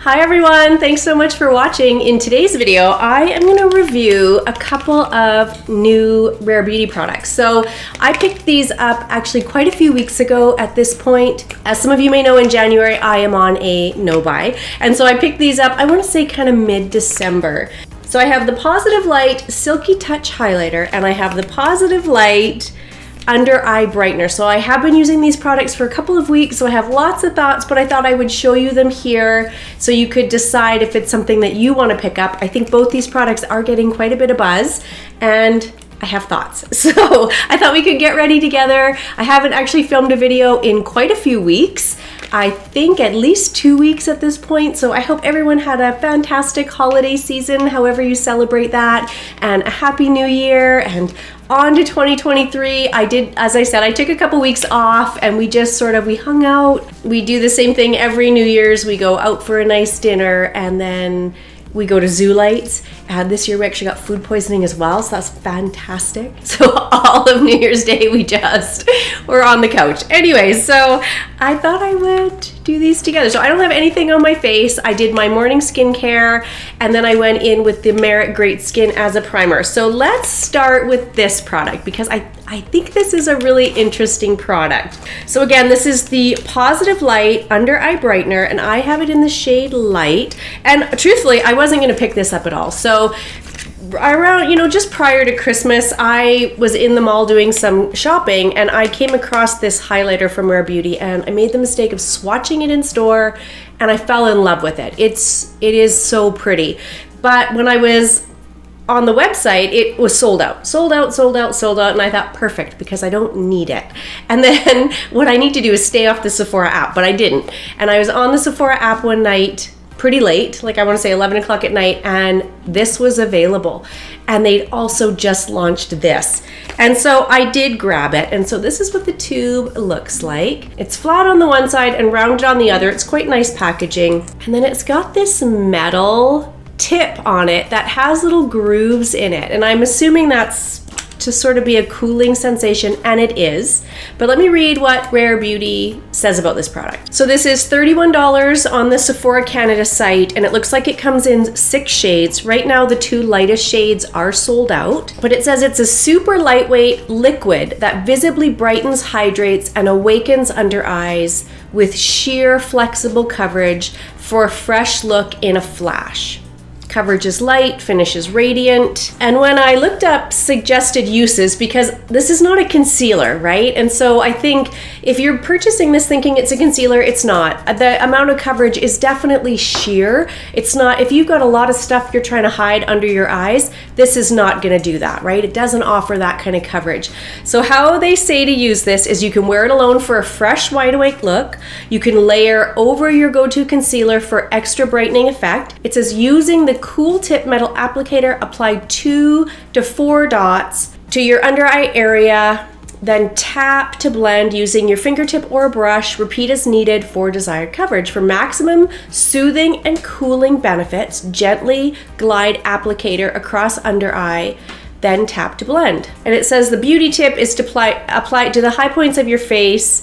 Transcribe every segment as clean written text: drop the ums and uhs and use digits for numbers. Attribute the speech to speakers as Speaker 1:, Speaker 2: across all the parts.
Speaker 1: Hi everyone, thanks so much for watching. In today's video, I am going to review a couple of new Rare Beauty products. So I picked these up actually quite a few weeks ago at this point. As some of you may know, in January, I am on a no-buy. And so I picked these up, I want to say kind of mid-December. So I have the Positive Light Silky Touch Highlighter and I have the Positive Light Under Eye Brightener. So I have been using these products for a couple of weeks, so I have lots of thoughts, but I thought I would show you them here so you could decide if it's something that you want to pick up. I think both these products are getting quite a bit of buzz and I have thoughts. So I thought we could get ready together. I haven't actually filmed a video in quite a few weeks. I think at least 2 weeks at this point. So I hope everyone had a fantastic holiday season, however you celebrate that, and a happy new year and on to 2023. I did, as I said, I took a couple weeks off and we just we hung out. We do the same thing every New Year's. We go out for a nice dinner and then we go to zoo lights. And this year we actually got food poisoning as well, so that's fantastic. So all of New Year's Day we just were on the couch. Anyway, so I thought I would do these together. So I don't have anything on my face. I did my morning skincare and then I went in with the Merit Great Skin as a primer. So let's start with this product because I think this is a really interesting product. So again, this is the Positive Light Under Eye Brightener and I have it in the shade Light. And truthfully, I wasn't gonna pick this up at all. So around, just prior to Christmas, I was in the mall doing some shopping and I came across this highlighter from Rare Beauty and I made the mistake of swatching it in store and I fell in love with it. It is so pretty. But when I was on the website, it was sold out, and I thought, perfect, because I don't need it. And then what I need to do is stay off the Sephora app, but I didn't. And I was on the Sephora app one night, pretty late, like I want to say 11 o'clock at night, and this was available. And they'd also just launched this. And so I did grab it. And so this is what the tube looks like. It's flat on the one side and rounded on the other. It's quite nice packaging. And then it's got this metal tip on it that has little grooves in it. And I'm assuming that's to sort of be a cooling sensation, and it is. But let me read what Rare Beauty says about this product. So this is $31 on the Sephora Canada site, and it looks like it comes in 6 shades. Right now, the 2 lightest shades are sold out, but it says it's a super lightweight liquid that visibly brightens, hydrates, and awakens under eyes with sheer flexible coverage for a fresh look in a flash. Coverage is light, finish is radiant. And when I looked up suggested uses, because this is not a concealer, right? And so I think if you're purchasing this thinking it's a concealer, it's not. The amount of coverage is definitely sheer. It's not, if you've got a lot of stuff you're trying to hide under your eyes, this is not gonna do that, right? It doesn't offer that kind of coverage. So how they say to use this is you can wear it alone for a fresh, wide awake look. You can layer over your go-to concealer for extra brightening effect. It says using the cool tip metal applicator, apply 2 to 4 dots to your under eye area, then tap to blend using your fingertip or a brush. Repeat as needed for desired coverage. For maximum soothing and cooling benefits, gently glide applicator across under eye, then tap to blend. And it says the beauty tip is to apply to the high points of your face,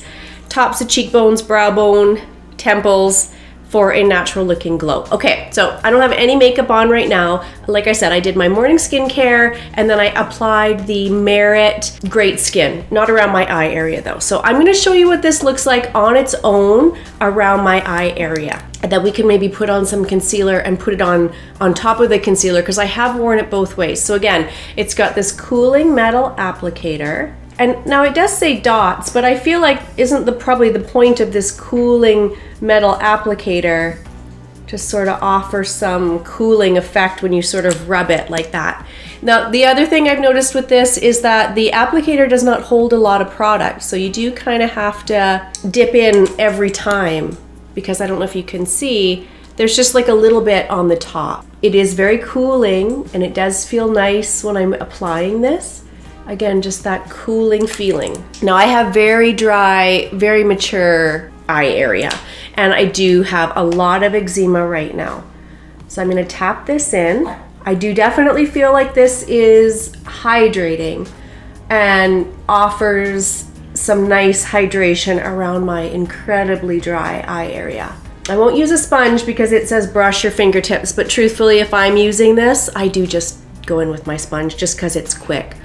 Speaker 1: tops of cheekbones, brow bone, temples, for a natural looking glow. Okay, so I don't have any makeup on right now. Like I said, I did my morning skincare and then I applied the Merit Great Skin, not around my eye area though. So I'm gonna show you what this looks like on its own around my eye area. And then we can maybe put on some concealer and put it on top of the concealer because I have worn it both ways. So again, it's got this cooling metal applicator. And now it does say dots, but I feel like isn't probably the point of this cooling metal applicator to sort of offer some cooling effect when you sort of rub it like that. Now, the other thing I've noticed with this is that the applicator does not hold a lot of product. So you do kind of have to dip in every time because I don't know if you can see, there's just like a little bit on the top. It is very cooling and it does feel nice when I'm applying this. Again, just that cooling feeling. Now I have very dry, very mature eye area, and I do have a lot of eczema right now. So I'm gonna tap this in. I do definitely feel like this is hydrating and offers some nice hydration around my incredibly dry eye area. I won't use a sponge because it says brush your fingertips, but truthfully, if I'm using this, I do just go in with my sponge just because it's quick.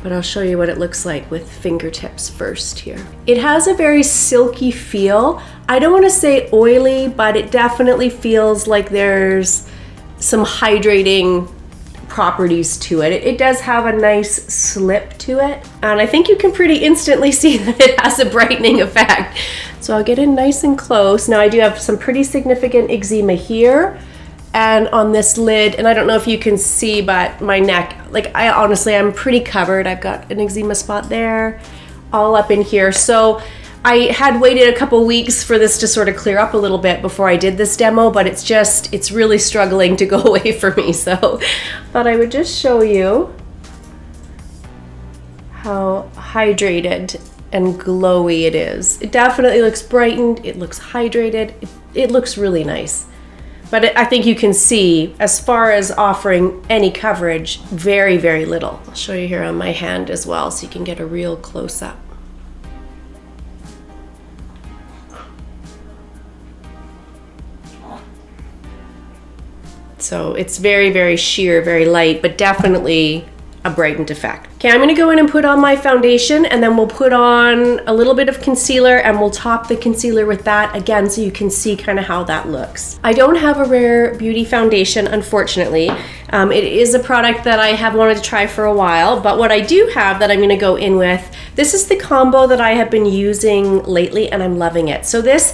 Speaker 1: But I'll show you what it looks like with fingertips first here. It has a very silky feel. I don't want to say oily, but it definitely feels like there's some hydrating properties to it. It does have a nice slip to it. And I think you can pretty instantly see that it has a brightening effect. So I'll get in nice and close. Now I do have some pretty significant eczema here and on this lid, and I don't know if you can see, but my neck, like I'm pretty covered. I've got an eczema spot there, all up in here. So I had waited a couple weeks for this to sort of clear up a little bit before I did this demo, but it's really struggling to go away for me. So thought I would just show you how hydrated and glowy it is. It definitely looks brightened, it looks hydrated, it looks really nice. But I think you can see, as far as offering any coverage, very, very little. I'll show you here on my hand as well so you can get a real close-up. So it's very, very sheer, very light, but definitely a brightened effect. Okay, I'm gonna go in and put on my foundation, and then we'll put on a little bit of concealer, and we'll top the concealer with that again so you can see kind of how that looks. I don't have a Rare Beauty foundation, unfortunately. It is a product that I have wanted to try for a while, but what I do have that I'm gonna go in with, this is the combo that I have been using lately, and I'm loving it. So this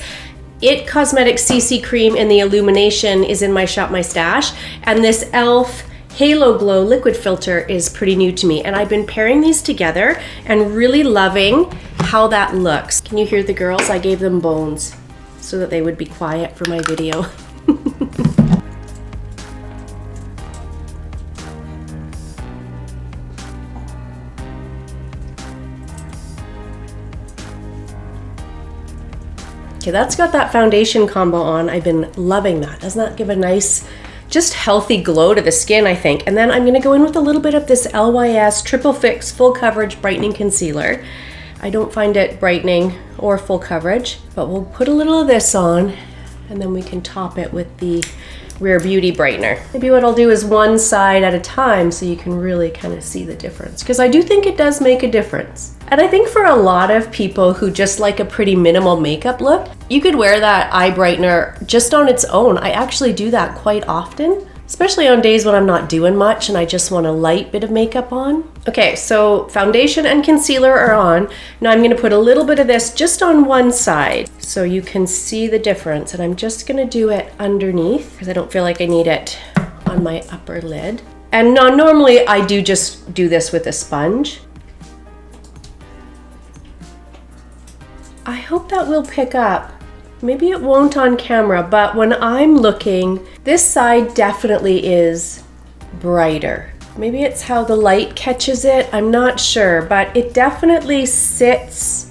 Speaker 1: It Cosmetics CC Cream in the Illumination is in my Shop My Stash, and this e.l.f. Halo Glow liquid filter is pretty new to me, and I've been pairing these together and really loving how that looks. Can you hear the girls? I gave them bones so that they would be quiet for my video. Okay, that's got that foundation combo on. I've been loving that. Doesn't that give a nice, just healthy glow to the skin, I think. And then I'm gonna go in with a little bit of this LYS Triple Fix Full Coverage Brightening Concealer. I don't find it brightening or full coverage, but we'll put a little of this on, and then we can top it with the Rare Beauty Brightener. Maybe what I'll do is one side at a time so you can really kind of see the difference, because I do think it does make a difference. And I think for a lot of people who just like a pretty minimal makeup look, you could wear that eye brightener just on its own. I actually do that quite often, especially on days when I'm not doing much and I just want a light bit of makeup on. Okay, so foundation and concealer are on. Now I'm gonna put a little bit of this just on one side so you can see the difference. And I'm just gonna do it underneath because I don't feel like I need it on my upper lid. And normally I do just do this with a sponge. I hope that will pick up. Maybe it won't on camera, but when I'm looking, this side definitely is brighter. Maybe it's how the light catches it, I'm not sure, but it definitely sits,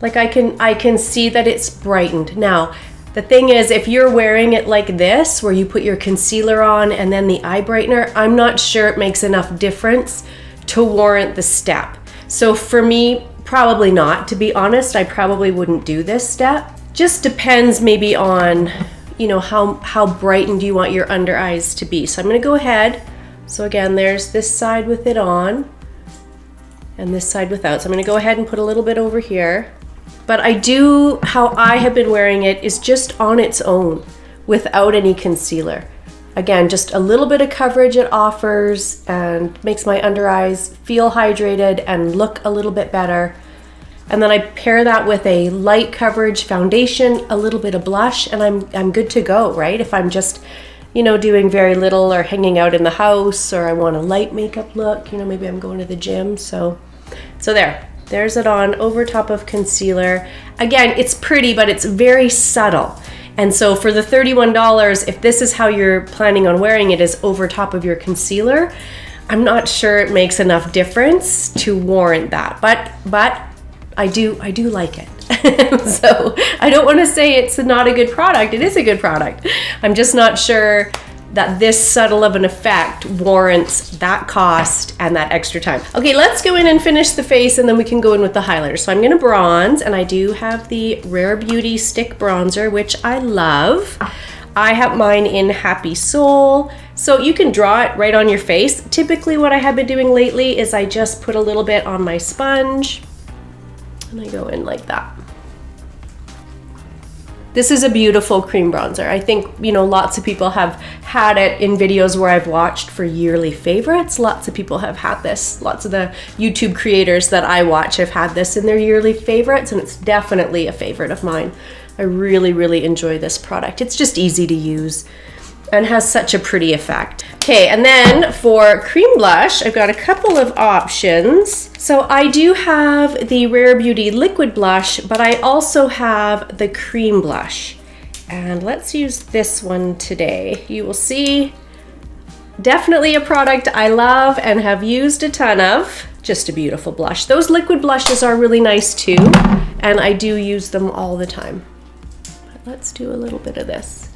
Speaker 1: like I can see that it's brightened. Now, the thing is, if you're wearing it like this, where you put your concealer on and then the eye brightener, I'm not sure it makes enough difference to warrant the step. So for me, probably not, to be honest. I probably wouldn't do this step. Just depends maybe on, you know, how brightened you want your under eyes to be. So I'm gonna go ahead. So again, there's this side with it on and this side without. So I'm gonna go ahead and put a little bit over here. But how I have been wearing it is just on its own without any concealer. Again, just a little bit of coverage it offers and makes my under eyes feel hydrated and look a little bit better. And then I pair that with a light coverage foundation, a little bit of blush, and I'm good to go, right? If I'm just, you know, doing very little or hanging out in the house, or I want a light makeup look, you know, maybe I'm going to the gym. So there's it on over top of concealer. Again, it's pretty, but it's very subtle. And so for the $31, if this is how you're planning on wearing it, is over top of your concealer, I'm not sure it makes enough difference to warrant that. But I do like it. So I don't want to say it's not a good product. It is a good product. I'm just not sure that this subtle of an effect warrants that cost and that extra time. Okay, let's go in and finish the face, and then we can go in with the highlighter. So I'm gonna bronze, and I do have the Rare Beauty stick bronzer, which I love. I have mine in Happy Soul, so you can draw it right on your face. Typically what I have been doing lately is I just put a little bit on my sponge, and I go in like that. This is a beautiful cream bronzer. I think, you know, lots of people have had it in videos where I've watched for yearly favorites. Lots of people have had this. Lots of the YouTube creators that I watch have had this in their yearly favorites, and it's definitely a favorite of mine. I really, really enjoy this product. It's just easy to use and has such a pretty effect. Okay, and then for cream blush, I've got a couple of options. So I do have the Rare Beauty liquid blush, but I also have the cream blush. And let's use this one today. You will see, definitely a product I love and have used a ton of. Just a beautiful blush. Those liquid blushes are really nice too, and I do use them all the time. But let's do a little bit of this.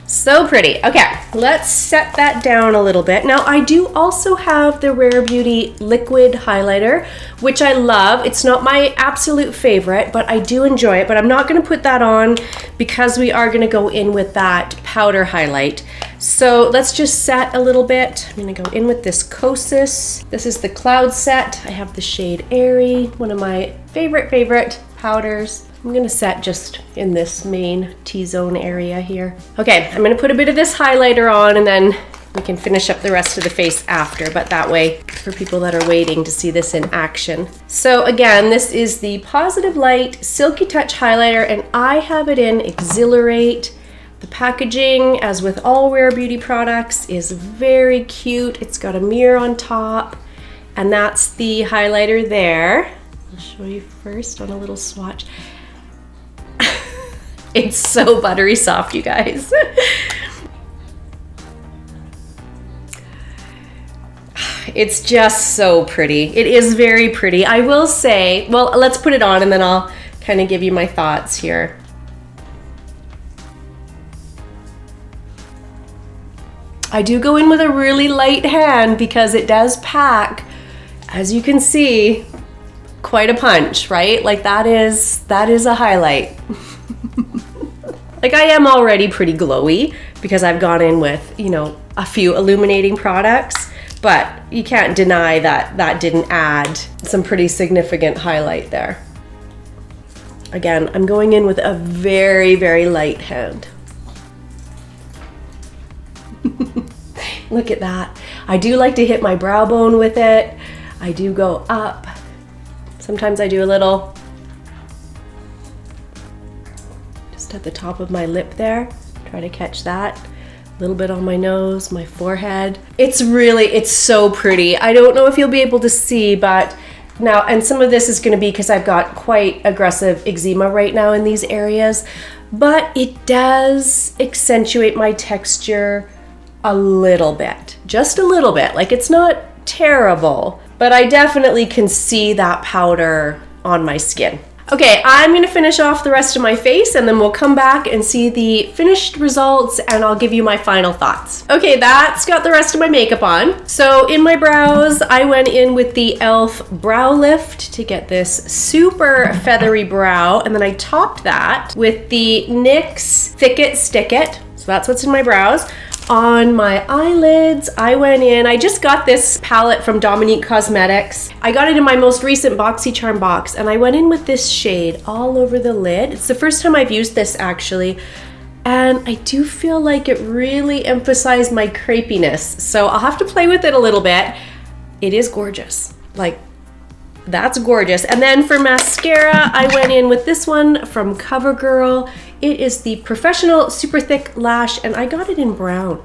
Speaker 1: So pretty. Okay, let's set that down a little bit. Now I do also have the Rare Beauty liquid highlighter, which I love. It's not my absolute favorite, but I do enjoy it. But I'm not gonna put that on because we are gonna go in with that powder highlight. So let's just set a little bit. I'm gonna go in with this Kosas. This is the Cloud Set. I have the shade Airy, one of my favorite powders. I'm gonna set just in this main T-zone area here. Okay, I'm gonna put a bit of this highlighter on, and then we can finish up the rest of the face after, but that way, for people that are waiting to see this in action. So again, this is the Positive Light Silky Touch Highlighter, and I have it in Exhilarate. The packaging, as with all Rare Beauty products, is very cute. It's got a mirror on top, and that's the highlighter there. I'll show you first on a little swatch. It's so buttery soft, you guys. It's just so pretty. It is very pretty. I will say, well, let's put it on and then I'll kind of give you my thoughts here. I do go in with a really light hand because it does pack, as you can see, quite a punch, right? Like that is a highlight. Like I am already pretty glowy because I've gone in with, you know, a few illuminating products, but you can't deny that that didn't add some pretty significant highlight there. Again, I'm going in with a very light hand. Look at that. I do like to hit my brow bone with it. I do go up. Sometimes I do a little just at the top of my lip there. Try to catch that. A little bit on my nose, my forehead. It's so pretty. I don't know if you'll be able to see, but now, and some of this is going to be because I've got quite aggressive eczema right now in these areas, but it does accentuate my texture a little bit, just a little bit. Like it's not terrible, but I definitely can see that powder on my skin. Okay, I'm gonna finish off the rest of my face and then we'll come back and see the finished results and I'll give you my final thoughts. Okay, that's got the rest of my makeup on. So in my brows, I went in with the e.l.f. Brow Lift to get this super feathery brow, and then I topped that with the NYX Thick It Stick It. So that's what's in my brows. On my eyelids, I went in, I just got this palette from Dominique Cosmetics. I got it in my most recent BoxyCharm box, and I went in with this shade all over the lid. It's the first time I've used this actually, and I do feel like it really emphasized my crepiness. So I'll have to play with it a little bit. It is gorgeous. Like, that's gorgeous. And then for mascara, I went in with this one from CoverGirl. It is the Professional Super Thick Lash, and I got it in brown.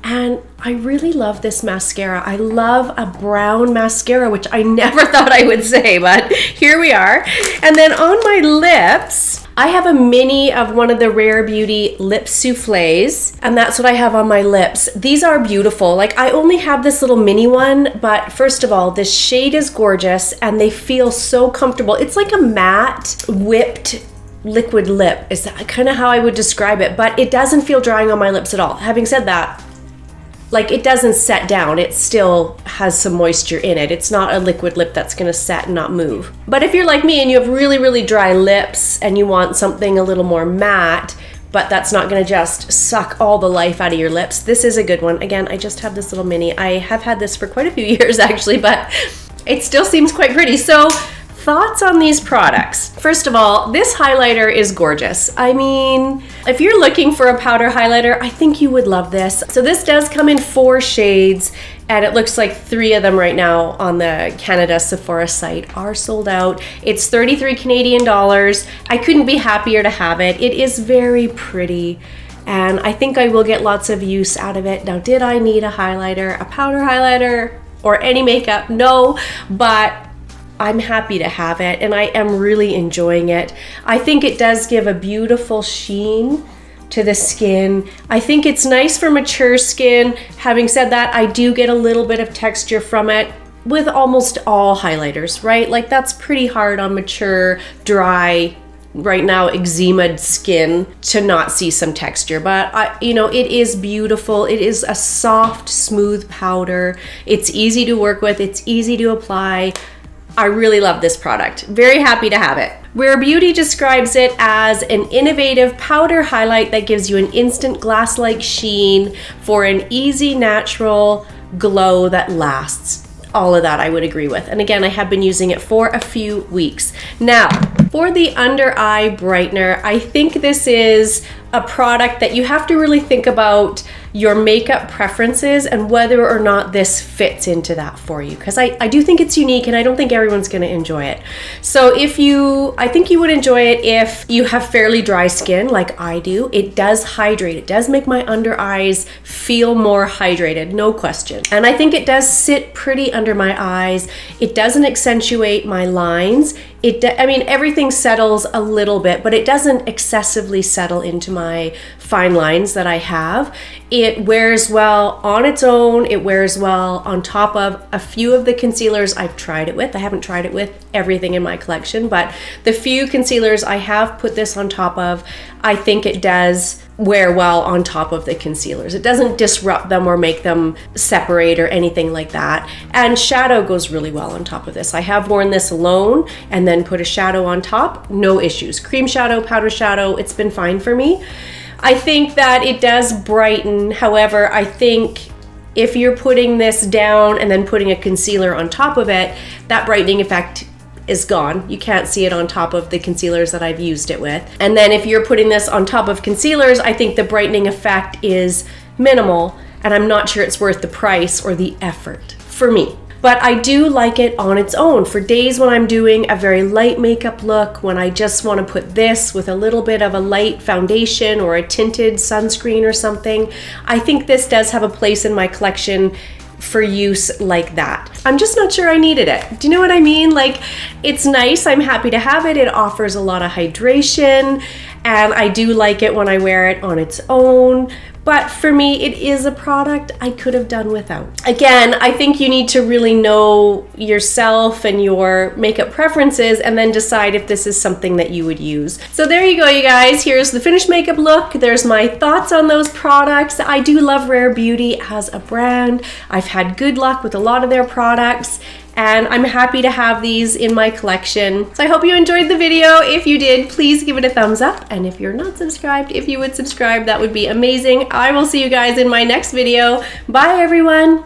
Speaker 1: And I really love this mascara. I love a brown mascara, which I never thought I would say, but here we are. And then on my lips, I have a mini of one of the Rare Beauty lip souffles, and that's what I have on my lips. These are beautiful. Like, I only have this little mini one, but first of all, this shade is gorgeous and they feel so comfortable. It's like a matte whipped liquid lip is kind of how I would describe it, but it doesn't feel drying on my lips at all. Having said that, like, it doesn't set down. It still has some moisture in it. It's not a liquid lip that's gonna set and not move. But if you're like me and you have really, really dry lips and you want something a little more matte, but that's not gonna just suck all the life out of your lips, this is a good one. Again, I just have this little mini. I have had this for quite a few years actually, but it still seems quite pretty. So, thoughts on these products. First of all, this highlighter is gorgeous. I mean, if you're looking for a powder highlighter, I think you would love this. So this does come in 4 shades, and it looks like 3 of them right now on the Canada Sephora site are sold out. It's 33 Canadian dollars. I couldn't be happier to have it. It is very pretty, and I think I will get lots of use out of it. Now, did I need a highlighter, a powder highlighter, or any makeup? No, but I'm happy to have it, and I am really enjoying it. I think it does give a beautiful sheen to the skin. I think it's nice for mature skin. Having said that, I do get a little bit of texture from it with almost all highlighters, right? Like, that's pretty hard on mature, dry, right now eczema skin to not see some texture, but you know, it is beautiful. It is a soft, smooth powder. It's easy to work with. It's easy to apply. I really love this product. Very happy to have it. Rare Beauty describes it as an innovative powder highlight that gives you an instant glass-like sheen for an easy, natural glow that lasts. All of that I would agree with. And again, I have been using it for a few weeks. Now, for the under eye brightener, I think this is a product that you have to really think about your makeup preferences and whether or not this fits into that for you, because I do think it's unique and I don't think everyone's going to enjoy it. So I think you would enjoy it if you have fairly dry skin like I do. It does hydrate. It does make my under eyes feel more hydrated, no question. And I think it does sit pretty under my eyes. It doesn't accentuate my lines. I mean, everything settles a little bit, but it doesn't excessively settle into my fine lines that I have. It wears well on its own. It wears well on top of a few of the concealers I've tried it with. I haven't tried it with everything in my collection, but the few concealers I have put this on top of, I think it does wear well on top of the concealers. It doesn't disrupt them or make them separate or anything like that. And shadow goes really well on top of this. I have worn this alone and then put a shadow on top, no issues. Cream shadow, powder shadow, it's been fine for me. I think that it does brighten. However, I think if you're putting this down and then putting a concealer on top of it, that brightening effect is gone. You can't see it on top of the concealers that I've used it with. And then if you're putting this on top of concealers, I think the brightening effect is minimal, and I'm not sure it's worth the price or the effort for me. But I do like it on its own for days when I'm doing a very light makeup look, when I just want to put this with a little bit of a light foundation or a tinted sunscreen or something. I think this does have a place in my collection for use like that. I'm just not sure I needed it. Do you know what I mean? Like, it's nice. I'm happy to have it. It offers a lot of hydration, and I do like it when I wear it on its own. But for me, it is a product I could have done without. Again, I think you need to really know yourself and your makeup preferences and then decide if this is something that you would use. So there you go, you guys. Here's the finished makeup look. There's my thoughts on those products. I do love Rare Beauty as a brand. I've had good luck with a lot of their products, and I'm happy to have these in my collection. So I hope you enjoyed the video. If you did, please give it a thumbs up. And if you're not subscribed, if you would subscribe, that would be amazing. I will see you guys in my next video. Bye, everyone.